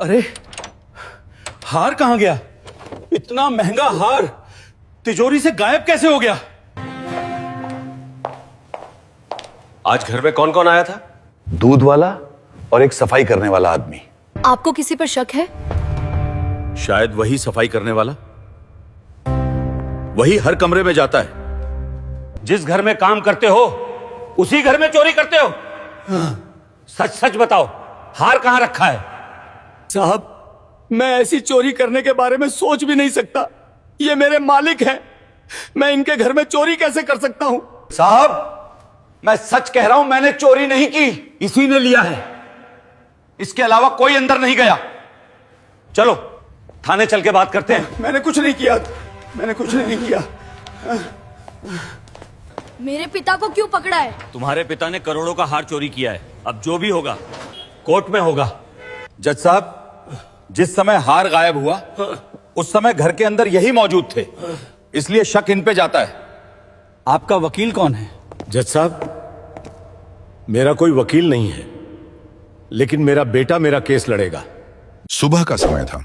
अरे हार कहां गया? इतना महंगा हार तिजोरी से गायब कैसे हो गया? आज घर में कौन कौन आया था? दूध वाला और एक सफाई करने वाला आदमी। आपको किसी पर शक है? शायद वही सफाई करने वाला, वही हर कमरे में जाता है। जिस घर में काम करते हो उसी घर में चोरी करते हो। सच सच बताओ, हार कहां रखा है? साहब, मैं ऐसी चोरी करने के बारे में सोच भी नहीं सकता। ये मेरे मालिक हैं, मैं इनके घर में चोरी कैसे कर सकता हूं? साहब, मैं सच कह रहा हूं, मैंने चोरी नहीं की, इसी ने लिया है। इसके अलावा कोई अंदर नहीं गया। चलो थाने चल के बात करते हैं। मैंने कुछ नहीं किया, मैंने कुछ नहीं किया। मेरे पिता को क्यों पकड़ा है? तुम्हारे पिता ने करोड़ों का हार चोरी किया है। अब जो भी होगा कोर्ट में होगा। जज साहब, जिस समय हार गायब हुआ उस समय घर के अंदर यही मौजूद थे, इसलिए शक इन पे जाता है। आपका वकील कौन है? जज साहब, मेरा कोई वकील नहीं है, लेकिन मेरा बेटा मेरा केस लड़ेगा। सुबह का समय था।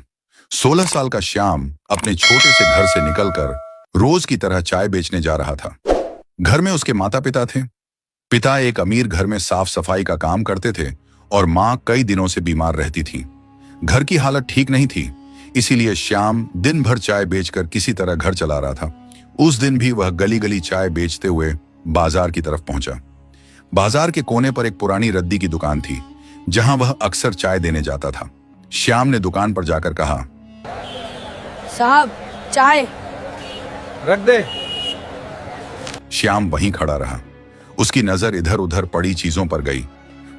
16 साल का श्याम अपने छोटे से घर से निकलकर रोज की तरह चाय बेचने जा रहा था। घर में उसके माता पिता थे। पिता एक अमीर घर में साफ सफाई का काम करते थे और मां कई दिनों से बीमार रहती थी। घर की हालत ठीक नहीं थी, इसीलिए श्याम दिन भर चाय बेचकर किसी तरह घर चला रहा था। उस दिन भी वह गली गली चाय बेचते हुए बाजार की तरफ पहुंचा। बाजार के कोने पर एक पुरानी रद्दी की दुकान थी, जहां वह अक्सर चाय देने जाता था। श्याम ने दुकान पर जाकर कहा, साहब, चाय रख दे। श्याम वहीं खड़ा रहा। उसकी नजर इधर उधर पड़ी चीजों पर गई।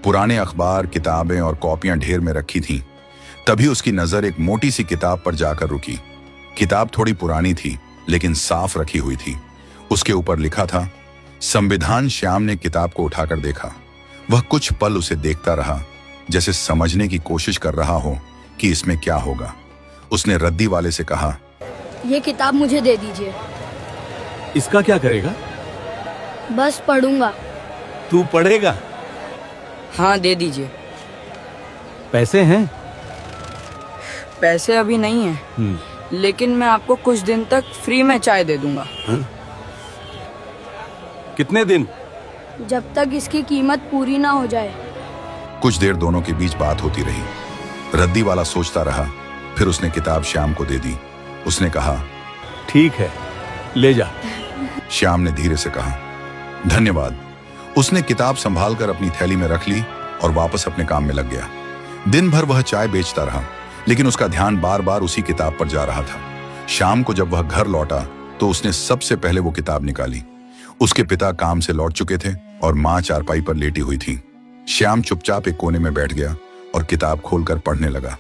पुराने अखबार, किताबें और कॉपियां ढेर में रखी थीं। तभी उसकी नजर एक मोटी सी किताब पर जाकर रुकी। किताब थोड़ी पुरानी थी, लेकिन साफ रखी हुई थी। उसके ऊपर लिखा था संविधान। श्याम ने किताब को उठाकर देखा। वह कुछ पल उसे देखता रहा, जैसे समझने की कोशिश कर रहा हो कि इसमें क्या होगा। उसने रद्दी वाले से कहा, ये किताब मुझे दे दीजिए। इसका क्या करेगा? बस पढ़ूंगा। तू पढ़ेगा? हाँ, दे दीजिए। पैसे हैं? पैसे अभी नहीं है, लेकिन मैं आपको कुछ दिन तक फ्री में चाय दे दूंगा। कितने दिन? जब तक इसकी कीमत पूरी ना हो जाए। कुछ देर दोनों के बीच बात होती रही। रद्दी वाला सोचता रहा, फिर उसने किताब श्याम को दे दी। उसने कहा, ठीक है, ले जा। श्याम ने धीरे से कहा, धन्यवाद। उसने किताब संभालकर अपनी थैली में रख ली और वापस अपने काम में लग गया। दिन भर वह चाय बेचता रहा, लेकिन उसका ध्यान बार बार उसी किताब पर जा रहा था। शाम को जब वह घर लौटा तो उसने सबसे पहले वो किताब निकाली। उसके पिता काम से लौट चुके थे और मां चारपाई पर लेटी हुई थी। श्याम चुपचाप एक कोने में बैठ गया और किताब खोलकर पढ़ने लगा।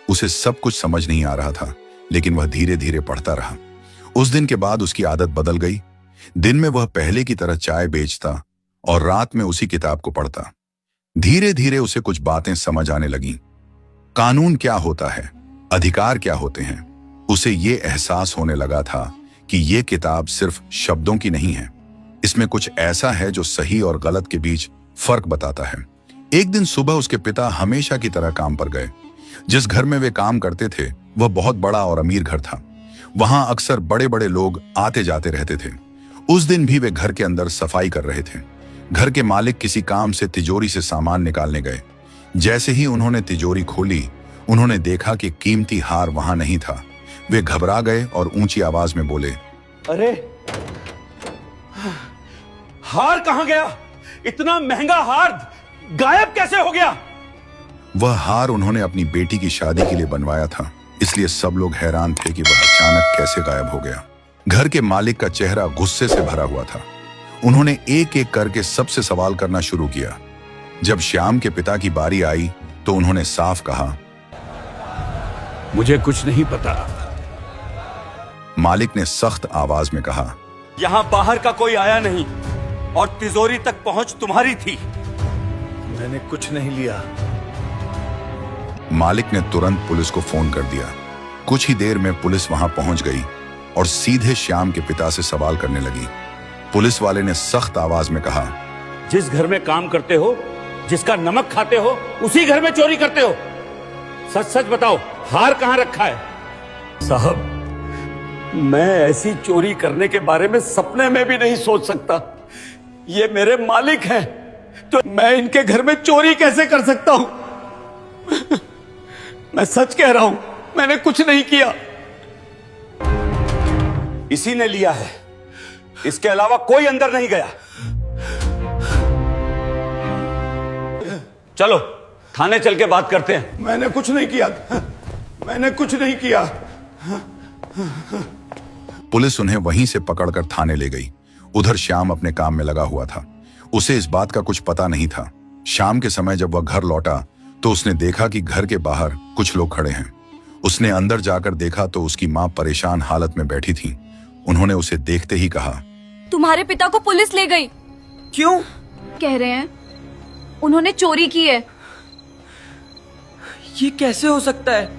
उसे सब कुछ समझ नहीं आ रहा था, लेकिन वह धीरे धीरे पढ़ता रहा। उस दिन के बाद उसकी आदत बदल गई। दिन में वह पहले की तरह चाय बेचता और रात में उसी किताब को पढ़ता। धीरे धीरे उसे कुछ बातें समझ आने लगीं। कानून क्या होता है, अधिकार क्या होते हैं। उसे ये एहसास होने लगा था कि ये किताब सिर्फ शब्दों की नहीं है, इसमें कुछ ऐसा है जो सही और गलत के बीच फर्क बताता है। एक दिन सुबह उसके पिता हमेशा की तरह काम पर गए। जिस घर में वे काम करते थे वह बहुत बड़ा और अमीर घर था। वहां अक्सर बड़े बड़े लोग आते जाते रहते थे। उस दिन भी वे घर के अंदर सफाई कर रहे थे। घर के मालिक किसी काम से तिजोरी से सामान निकालने गए। जैसे ही उन्होंने तिजोरी खोली, उन्होंने देखा कि कीमती हार वहां नहीं था। वे घबरा गए और ऊंची आवाज में बोले, अरे हार कहां गया? इतना महंगा हार गायब कैसे हो गया? वह हार उन्होंने अपनी बेटी की शादी के लिए बनवाया था, इसलिए सब लोग हैरान थे कि वह अचानक कैसे गायब हो गया। घर के मालिक का चेहरा गुस्से से भरा हुआ था। उन्होंने एक एक करके सबसे सवाल करना शुरू किया। जब श्याम के पिता की बारी आई तो उन्होंने साफ कहा, मुझे कुछ नहीं पता। मालिक ने सख्त आवाज में कहा, यहां बाहर का कोई आया नहीं और तिजोरी तक पहुंच तुम्हारी थी। मैंने कुछ नहीं लिया। मालिक ने तुरंत पुलिस को फोन कर दिया। कुछ ही देर में पुलिस वहां पहुंच गई और सीधे श्याम के पिता से सवाल करने लगी। पुलिस वाले ने सख्त आवाज में कहा, जिस घर में काम करते हो, जिसका नमक खाते हो, उसी घर में चोरी करते हो। सच सच बताओ, हार कहां रखा है? साहब, मैं ऐसी चोरी करने के बारे में सपने में भी नहीं सोच सकता। ये मेरे मालिक हैं, तो मैं इनके घर में चोरी कैसे कर सकता हूं? मैं सच कह रहा हूं, मैंने कुछ नहीं किया। इसी ने लिया है, इसके अलावा कोई अंदर नहीं गया। चलो थाने चल के बात करते हैं। मैंने कुछ नहीं किया, मैंने कुछ नहीं किया। पुलिस उन्हें वहीं से पकड़कर थाने ले गई। उधर श्याम अपने काम में लगा हुआ था। उसे इस बात का कुछ पता नहीं था। शाम के समय जब वह घर लौटा तो उसने देखा कि घर के बाहर कुछ लोग खड़े हैं। उसने अंदर जाकर देखा तो उसकी मां परेशान हालत में बैठी थी। उन्होंने उसे देखते ही कहा, तुम्हारे पिता को पुलिस ले गई। क्यों? कह रहे हैं उन्होंने चोरी की है। ये कैसे हो सकता है?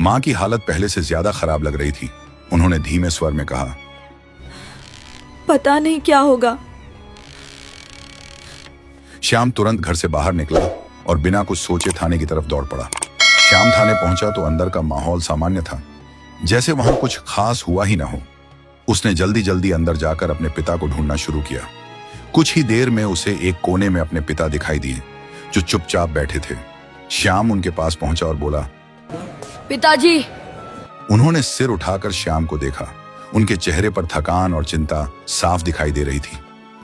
मां की हालत पहले से ज्यादा खराब लग रही थी। उन्होंने धीमे स्वर में कहा, पता नहीं क्या होगा। श्याम तुरंत घर से बाहर निकला और बिना कुछ सोचे थाने की तरफ दौड़ पड़ा। श्याम थाने पहुंचा तो अंदर का माहौल सामान्य था, जैसे वहां कुछ खास हुआ ही ना हो। उसने जल्दी जल्दी अंदर जाकर अपने पिता को ढूंढना शुरू किया। कुछ ही देर में उसे एक कोने में अपने पिता दिखाई दिए, जो चुपचाप बैठे थे। श्याम उनके पास पहुंचा और बोला, पिताजी। उन्होंने सिर उठाकर श्याम को देखा। उनके चेहरे पर थकान और चिंता साफ दिखाई दे रही थी।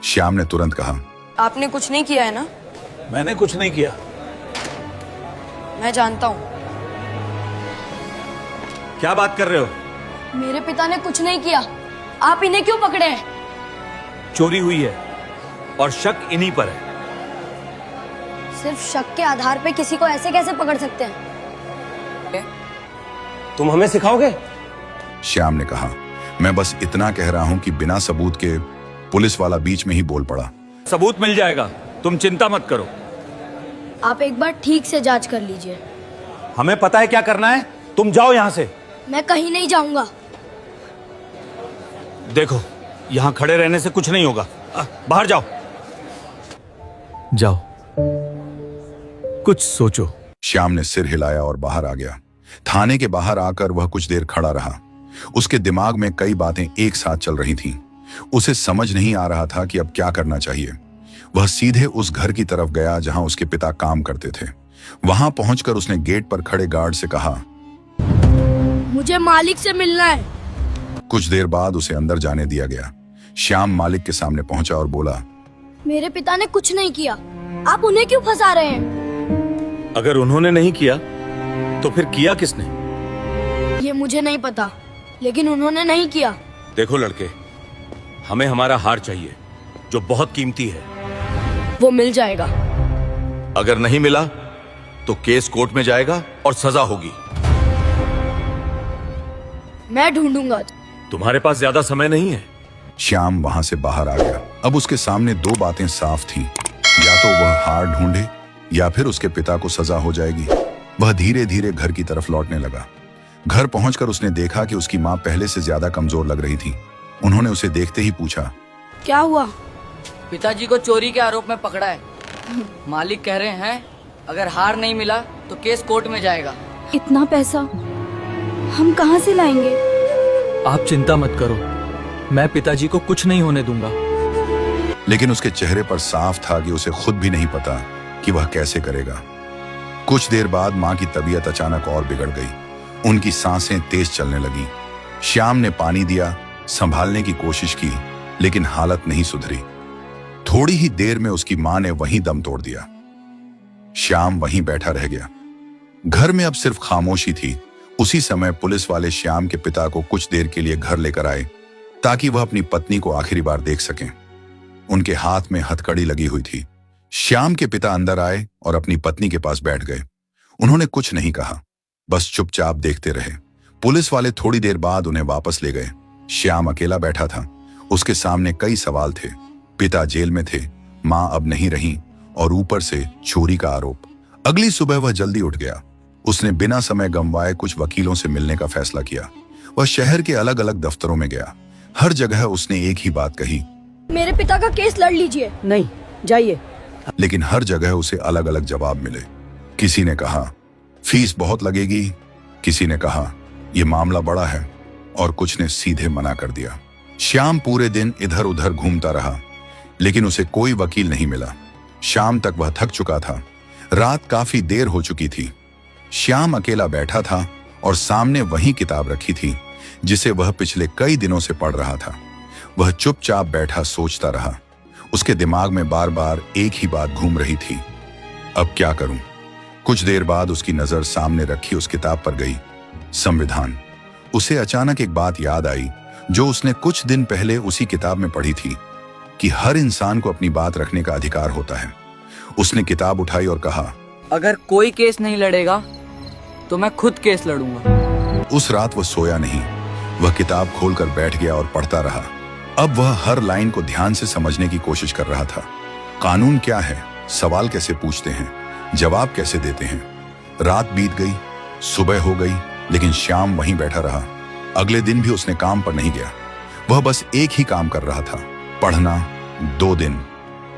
श्याम ने तुरंत कहा, आपने कुछ नहीं किया है ना? मैंने कुछ नहीं किया। मैं जानता हूँ। क्या बात कर रहे हो? मेरे पिता ने कुछ नहीं किया, आप इन्हें क्यों पकड़े हैं? चोरी हुई है और शक इन्हीं पर है। सिर्फ शक के आधार पे किसी को ऐसे कैसे पकड़ सकते हैं? तुम हमें सिखाओगे? श्याम ने कहा, मैं बस इतना कह रहा हूं कि बिना सबूत के। पुलिस वाला बीच में ही बोल पड़ा, सबूत मिल जाएगा, तुम चिंता मत करो। आप एक बार ठीक से जांच कर लीजिए। हमें पता है क्या करना है, तुम जाओ यहां से। मैं कहीं नहीं जाऊंगा। देखो, यहां खड़े रहने से कुछ नहीं होगा। बाहर जाओ। जाओ, कुछ सोचो। श्याम ने सिर हिलाया और बाहर आ गया। थाने के बाहर आकर वह कुछ देर खड़ा रहा। उसके दिमाग में कई बातें एक साथ चल रही थीं। उसे समझ नहीं आ रहा था कि अब क्या करना चाहिए। वह सीधे उस घर की तरफ गया जहां उसके पिता काम करते थे। वहां पहुंचकर उसने गेट पर खड़े गार्ड से कहा, मुझे मालिक से मिलना है। कुछ देर बाद उसे अंदर जाने दिया गया। श्याम मालिक के सामने पहुंचा और बोला, मेरे पिता ने कुछ नहीं किया, आप उन्हें क्यों फंसा रहे हैं? अगर उन्होंने नहीं किया तो फिर किया किसने? ये मुझे नहीं पता, लेकिन उन्होंने नहीं किया। देखो लड़के, हमें हमारा हार चाहिए जो बहुत कीमती है। वो मिल जाएगा। अगर नहीं मिला तो केस कोर्ट में जाएगा और सजा होगी। मैं ढूंढूंगा। तुम्हारे पास ज्यादा समय नहीं है। श्याम वहां से बाहर आ गया। अब उसके सामने दो बातें साफ थीं, या तो वह हार ढूंढे या फिर उसके पिता को सजा हो जाएगी। वह धीरे धीरे घर की तरफ लौटने लगा। घर पहुंचकर उसने देखा कि उसकी मां पहले से ज्यादा कमजोर लग रही थी। उन्होंने उसे देखते ही पूछा, क्या हुआ? पिताजी को चोरी के आरोप में पकड़ा है। मालिक कह रहे हैं अगर हार नहीं मिला तो केस कोर्ट में जाएगा। इतना पैसा हम कहाँ से लाएंगे? आप चिंता मत करो, मैं पिताजी को कुछ नहीं होने दूंगा। लेकिन उसके चेहरे पर साफ था कि उसे खुद भी नहीं पता कि वह कैसे करेगा। कुछ देर बाद मां की तबीयत अचानक और बिगड़ गई। उनकी सांसें तेज चलने लगी। श्याम ने पानी दिया, संभालने की कोशिश की, लेकिन हालत नहीं सुधरी। थोड़ी ही देर में उसकी मां ने वहीं दम तोड़ दिया। श्याम वहीं बैठा रह गया। घर में अब सिर्फ खामोशी थी। उसी समय पुलिस वाले श्याम के पिता को कुछ देर के लिए घर लेकर आए ताकि वह अपनी पत्नी को आखिरी बार देख सकें। उनके हाथ में हथकड़ी लगी हुई थी। श्याम के पिता अंदर आए और अपनी पत्नी के पास बैठ गए। उन्होंने कुछ नहीं कहा, बस चुपचाप देखते रहे। पुलिस वाले थोड़ी देर बाद उन्हें वापस ले गए। श्याम अकेला बैठा था। उसके सामने कई सवाल थे। पिता जेल में थे, मां अब नहीं रही, और ऊपर से चोरी का आरोप। अगली सुबह वह जल्दी उठ गया। उसने बिना समय गंवाए कुछ वकीलों से मिलने का फैसला किया। वह शहर के अलग अलग दफ्तरों में गया। हर जगह उसने एक ही बात कही, मेरे पिता का केस लड़ लीजिए। नहीं, जाइए। लेकिन हर जगह उसे अलग अलग जवाब मिले। किसी ने कहा फीस बहुत लगेगी, किसी ने कहा। यह मामला बड़ा है, और कुछ ने सीधे मना कर दिया। श्याम पूरे दिन इधर उधर घूमता रहा, लेकिन उसे कोई वकील नहीं मिला। शाम तक वह थक चुका था। रात काफी देर हो चुकी थी। श्याम अकेला बैठा था और सामने वही किताब रखी थी जिसे वह पिछले कई दिनों से पढ़ रहा था। वह चुपचाप बैठा सोचता रहा। उसके दिमाग में बार बार एक ही बात घूम रही थी, अब क्या करूं? कुछ देर बाद उसकी नजर सामने रखी उस किताब पर गई, संविधान। उसे अचानक एक बात याद आई जो उसने कुछ दिन पहले उसी किताब में पढ़ी थी, कि हर इंसान को अपनी बात रखने का अधिकार होता है। उसने किताब उठाई और कहा, अगर कोई केस नहीं लड़ेगा तो मैं खुद केस लड़ूंगा। उस रात वह सोया नहीं। वह किताब खोलकर बैठ गया और पढ़ता रहा। अब वह हर लाइन को ध्यान से समझने की कोशिश कर रहा था। कानून क्या है, सवाल कैसे पूछते हैं, जवाब कैसे देते हैं। रात बीत गई, सुबह हो गई, लेकिन श्याम वहीं बैठा रहा। अगले दिन भी उसने काम पर नहीं गया। वह बस एक ही काम कर रहा था, पढ़ना। 2 दिन,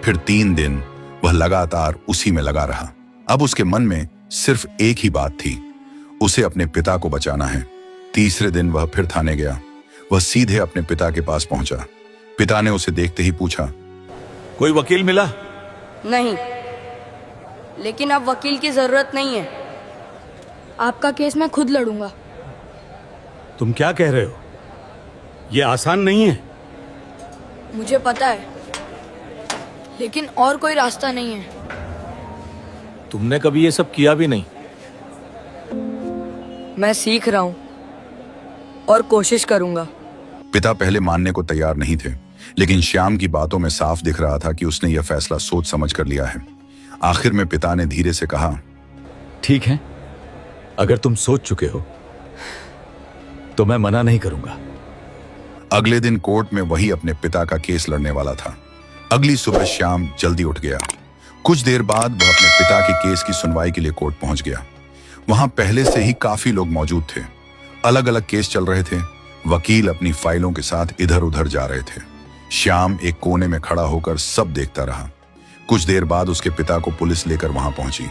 फिर 3 दिन, वह लगातार उसी में लगा रहा। अब उसके मन में सिर्फ एक ही बात थी, उसे अपने पिता को बचाना है। तीसरे दिन वह फिर थाने गया। वह सीधे अपने पिता के पास पहुंचा। पिता ने उसे देखते ही पूछा, कोई वकील मिला? नहीं, लेकिन अब वकील की जरूरत नहीं है। आपका केस मैं खुद लड़ूंगा। तुम क्या कह रहे हो? यह आसान नहीं है। मुझे पता है, लेकिन और कोई रास्ता नहीं है। तुमने कभी ये सब किया भी नहीं। मैं सीख रहा हूं और कोशिश करूंगा। पिता पहले मानने को तैयार नहीं थे, लेकिन श्याम की बातों में साफ दिख रहा था कि उसने यह फैसला सोच समझ कर लिया है। आखिर में पिता ने धीरे से कहा, ठीक है, अगर तुम सोच चुके हो तो मैं मना नहीं करूंगा। अगले दिन कोर्ट में वही अपने पिता का केस लड़ने वाला था। अगली सुबह श्याम जल्दी उठ गया। कुछ देर बाद वह अपने पिता के केस की सुनवाई के लिए कोर्ट पहुंच गया। वहां पहले से ही काफी लोग मौजूद थे। अलग अलग केस चल रहे थे। वकील अपनी फाइलों के साथ इधर उधर जा रहे थे। श्याम एक कोने में खड़ा होकर सब देखता रहा। कुछ देर बाद उसके पिता को पुलिस लेकर वहां पहुंची।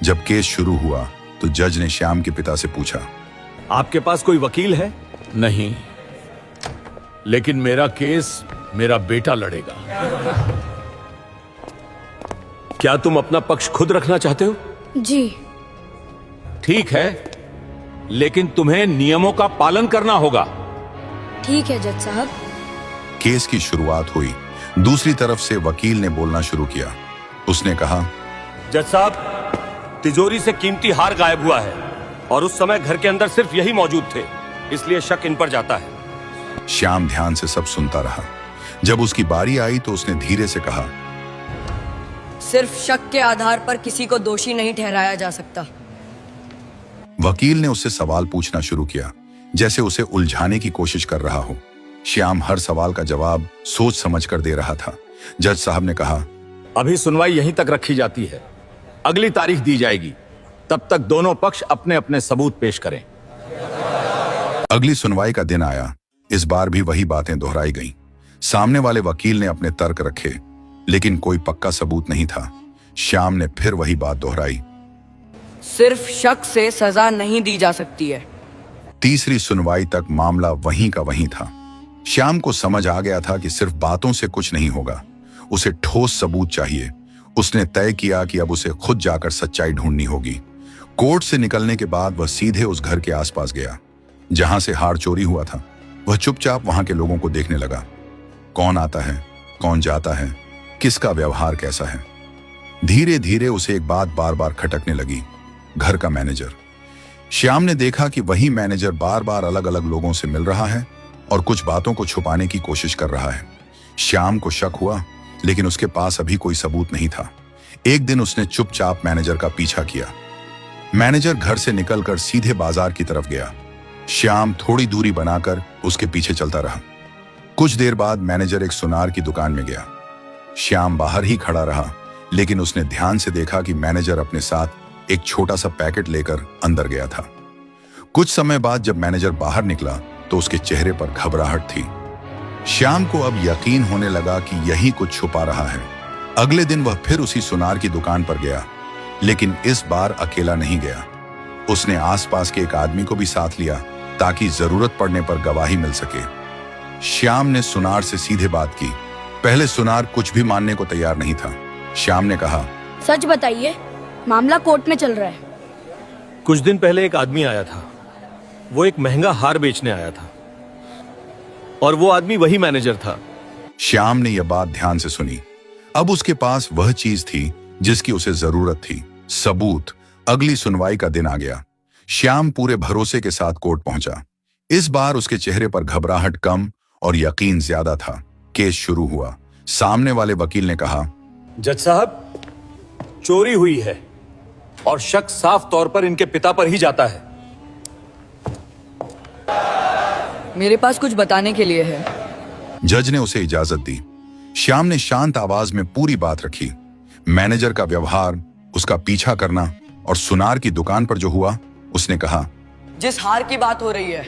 जब केस शुरू हुआ तो जज ने श्याम के पिता से पूछा, आपके पास कोई वकील है? नहीं, लेकिन मेरा केस मेरा बेटा लड़ेगा। क्या तुम अपना पक्ष खुद रखना चाहते हो? जी। ठीक है, लेकिन तुम्हें नियमों का पालन करना होगा। ठीक है जज साहब। केस की शुरुआत हुई। दूसरी तरफ से वकील ने बोलना शुरू किया। उसने कहा, जज साहब, तिजोरी से कीमती हार गायब हुआ है और उस समय घर के अंदर सिर्फ यही मौजूद थे, इसलिए शक इन पर जाता है। श्याम ध्यान से सब सुनता रहा। जब उसकी बारी आई तो उसने धीरे से कहा, सिर्फ शक के आधार पर किसी को दोषी नहीं ठहराया जा सकता। वकील ने उससे सवाल पूछना शुरू किया, जैसे उसे उलझाने की कोशिश कर रहा हो। श्याम हर सवाल का जवाब सोच समझ कर दे रहा था। जज साहब ने कहा, अभी सुनवाई यहीं तक रखी जाती है, अगली तारीख दी जाएगी। तब तक दोनों पक्ष अपने अपने सबूत पेश करें। अगली सुनवाई का दिन आया। इस बार भी वही बातें दोहराई गईं। सामने वाले वकील ने अपने तर्क रखे, लेकिन कोई पक्का सबूत नहीं था। श्याम ने फिर वही बात दोहराई, सिर्फ शक से सजा नहीं दी जा सकती है। तीसरी सुनवाई तक मामला वहीं का वहीं था। श्याम को समझ आ गया था कि सिर्फ बातों से कुछ नहीं होगा, उसे ठोस सबूत चाहिए। उसने तय किया कि अब उसे खुद जाकर सच्चाई ढूंढनी होगी। कोर्ट से निकलने के बाद वह सीधे उस घर के आसपास गया जहां से हार चोरी हुआ था। वह चुपचाप वहां के लोगों को देखने लगा। कौन आता है, कौन जाता है, किसका व्यवहार कैसा है। धीरे धीरे उसे एक बात बार बार खटकने लगी, घर का मैनेजर। श्याम ने देखा कि वही मैनेजर बार बार अलग अलग लोगों से मिल रहा है और कुछ बातों को छुपाने की कोशिश कर रहा है। श्याम को शक हुआ, लेकिन उसके पास अभी कोई सबूत नहीं था। एक दिन उसने चुपचाप मैनेजर का पीछा किया। मैनेजर घर से निकलकर सीधे बाजार की तरफ गया। श्याम थोड़ी दूरी बनाकर उसके पीछे चलता रहा। कुछ देर बाद मैनेजर एक सुनार की दुकान में गया। श्याम बाहर ही खड़ा रहा, लेकिन उसने ध्यान से देखा कि मैनेजर अपने साथ एक छोटा सा पैकेट लेकर अंदर गया था। कुछ समय बाद जब मैनेजर बाहर निकला तो उसके चेहरे पर घबराहट थी। श्याम को अब यकीन होने लगा कि यही कुछ छुपा रहा है। अगले दिन वह फिर उसी सुनार की दुकान पर गया, लेकिन इस बार अकेला नहीं गया। उसने आसपास के एक आदमी को भी साथ लिया ताकि जरूरत पड़ने पर गवाही मिल सके। श्याम ने सुनार से सीधे बात की। पहले सुनार कुछ भी मानने को तैयार नहीं था। श्याम ने कहा, सच बताइए, मामला कोर्ट में चल रहा है। कुछ दिन पहले एक आदमी आया था। वो एक महंगा हार बेचने आया था और वो आदमी वही मैनेजर था। श्याम ने यह बात ध्यान से सुनी। अब उसके पास वह चीज थी जिसकी उसे जरूरत थी, सबूत। अगली सुनवाई का दिन आ गया। श्याम पूरे भरोसे के साथ कोर्ट पहुंचा। इस बार उसके चेहरे पर घबराहट कम और यकीन ज्यादा था। केस शुरू हुआ। सामने वाले वकील ने कहा, जज साहब, चोरी हुई है और शक साफ तौर पर इनके पिता पर ही जाता है। मेरे पास कुछ बताने के लिए है। जज ने उसे इजाजत दी। श्याम ने शांत आवाज में पूरी बात रखी। मैनेजर का व्यवहार, उसका पीछा करना और सुनार की दुकान पर जो हुआ। उसने कहा, जिस हार की बात हो रही है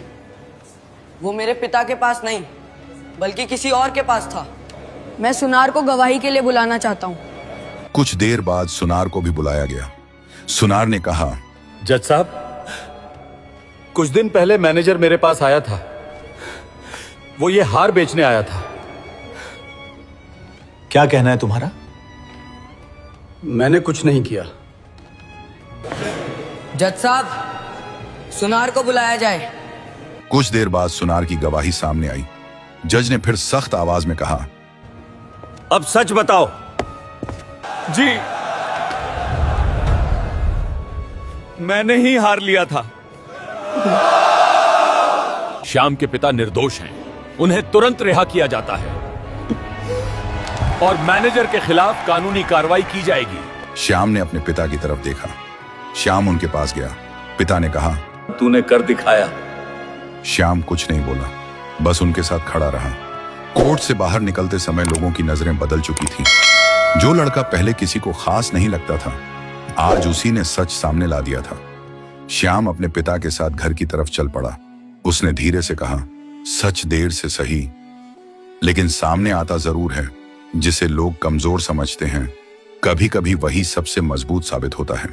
वो मेरे पिता के पास नहीं बल्कि किसी और के पास था। मैं सुनार को गवाही के लिए बुलाना चाहता हूँ। कुछ देर बाद सुनार को भी बुलाया गया। सुनार ने कहा, जज साहब, कुछ दिन पहले मैनेजर मेरे पास आया था। वो ये हार बेचने आया था। क्या कहना है तुम्हारा? मैंने कुछ नहीं किया। जज साहब, सुनार को बुलाया जाए। कुछ देर बाद सुनार की गवाही सामने आई। जज ने फिर सख्त आवाज में कहा, अब सच बताओ। जी, मैंने ही हार लिया था। श्याम के पिता निर्दोष हैं। उन्हें तुरंत रिहा किया जाता है और मैनेजर के खिलाफ कानूनी कार्रवाई की जाएगी। श्याम ने अपने पिता की तरफ देखा। श्याम उनके पास गया। पिता ने कहा, तूने कर दिखाया। श्याम कुछ नहीं बोला, बस उनके साथ खड़ा रहा। कोर्ट से बाहर निकलते समय लोगों की नजरें बदल चुकी थीं। जो लड़का पहले किसी को खास नहीं लगता था, आज उसी ने सच सामने ला दिया था। श्याम अपने पिता के साथ घर की तरफ चल पड़ा। उसने धीरे से कहा, सच देर से सही, लेकिन सामने आता जरूर है। जिसे लोग कमजोर समझते हैं, कभी कभी वही सबसे मजबूत साबित होता है।